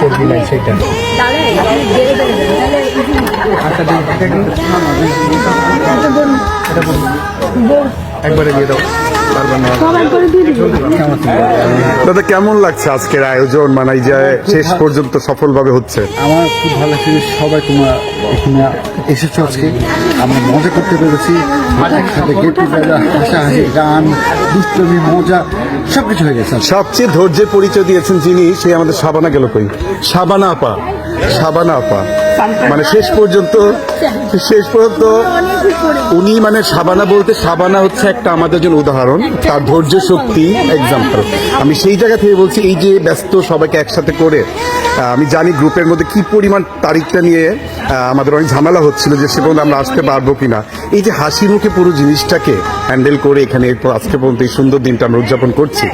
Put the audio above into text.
চর্বি নাই সেটা একবারে দিয়ে দাও। দাদা কেমন লাগছে আজকের আয়োজন, মানে এই যে শেষ পর্যন্ত সফলভাবে হচ্ছে? আমার খুব ভালো লাগছে যে সবাই তোমরা এখানে এসেছো আজকে, আমরা মজা করতে পেরেছি, একসাথে গেট টুগেদার, হাসাহাসি, গান, দুষ্টমি, মজা সবকিছু হয়ে গেছে। সবচেয়ে ধৈর্যের পরিচয় দিয়েছেন যিনি, সে আমাদের শাবানা গেল কই? শাবানা আপা, শাবানা আপা মানে শেষ পর্যন্ত উনি মানে শাবানা বলতে, শাবানা হচ্ছে একটা আমাদের জন্য উদাহরণ, তার ধৈর্য শক্তি এক্সাম্পল। আমি সেই জায়গা থেকে বলছি, এই যে ব্যস্ত সবাইকে একসাথে করে, আমি জানি গ্রুপের মধ্যে কি পরিমাণ তারিখটা নিয়ে আমাদের অনেক ঝামেলা হচ্ছিল যে সে পর্যন্ত আমরা আসতে পারবো কিনা। এই যে হাসি মুখে পুরো জিনিসটাকে হ্যান্ডেল করে এখানে আজকে পর্যন্ত এই সুন্দর দিনটা আমরা উদযাপন করছি,